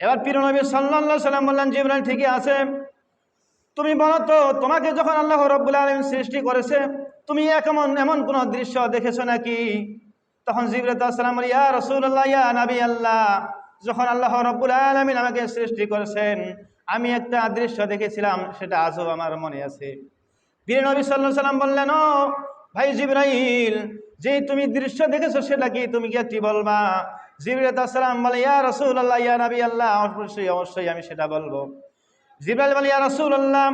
এবার প্রিয় নবী সাল্লাল্লাহু আলাইহি সাল্লাম বললেন, জিবরাইল ঠিকই আছে, তুমি বলো তো তোমাকে যখন আল্লাহ রাব্বুল আলামিন সৃষ্টি করেছে তুমি এমন কোন দৃশ্য দেখেছো নাকি? তখন জিবরাইল আলাইহিস সালাম বলে, ইয়া রাসূলুল্লাহ, ইয়া নবী আল্লাহ, যখন আল্লাহ রাব্বুল আলামিন আমাকে সৃষ্টি করেছেন আমি একটা দৃশ্য দেখেছিলাম, সেটা আজও আমার মনে আছে। প্রিয় নবী সাল্লাল্লাহু আলাইহি সাল্লাম বললেন, ও ভাই জিবরাইল, যে তুমি দৃশ্য দেখেছো সেটা কি, তুমি কি একটি বলবা? জিবরাইল আলাইহিস সালাম বলে, ইয়া রাসূলুল্লাহ, ইয়া নবী আল্লাহ, অবশ্যই অবশ্যই আমি সেটা বলবো। জিবরাইল বলে, ইয়া রাসূলুল্লাহ,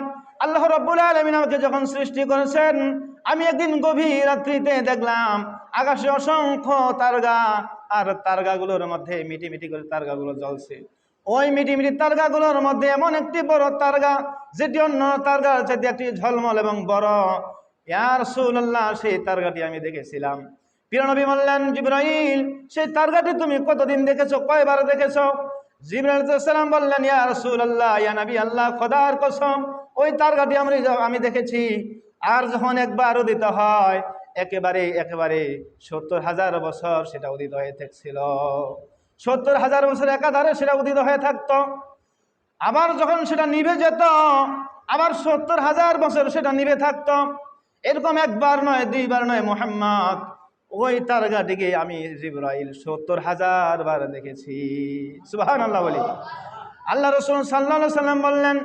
আল্লাহ রাব্বুল আলামিন আমাকে যখন সৃষ্টি করেছেন আমি একদিন গভীর রাত্রিতে দেখলাম আকাশে অসংখ্য তারকা, আর তারকাগুলোর মধ্যে মিটি মিটি করে তারকাগুলো জ্বলছে। ওই মিটি মিটি তারকাগুলোর মধ্যে এমন একটি বড় তারকা যেটি অন্য তারকার চাইতে একটি ঝলমল এবং বড়। ইয়া রাসূলুল্লাহ, সেই তারকাটি আমি দেখেছিলাম। প্রিয় নবী বললেন, জিবরাইল, সেই তারকাটি তুমি কতদিন দেখেছো, কয়বার দেখেছো? জিবরাইল আলাইহিস সালাম বললেন, ইয়া রাসূলুল্লাহ, ইয়া নবী আল্লাহ, খোদার কসম ওই তারকাটি আমি দেখেছি, আর যখন একবার উদিত হয় একেবারে একেবারে ৭০,০০০ বছর সেটা উদিত হয়ে থাকছিল। ৭০,০০০ বছর একাধারে সেটা উদিত হয়ে থাকতো, আবার যখন সেটা নিভে যেত আবার ৭০,০০০ বছর সেটা নিভে থাকতো। এরকম একবার নয়, দুইবার নয় মুহাম্মদ, ওই তারকাটিকে আমি জিবরাইল ৭০,০০০ বার দেখেছি। সুবহানাল্লাহ বলি। আল্লাহ রাসূল সাল্লাল্লাহু আলাইহি সাল্লাম বললেন,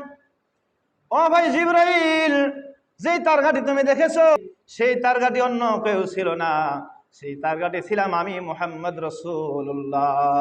ও ভাই জিবরাইল, যেই তারকাটি তুমি দেখেছো সেই তারকাটি অন্য কেউ ছিল না, সেই তারকাটি ছিলাম আমি, মুহাম্মদ রাসূলুল্লাহ।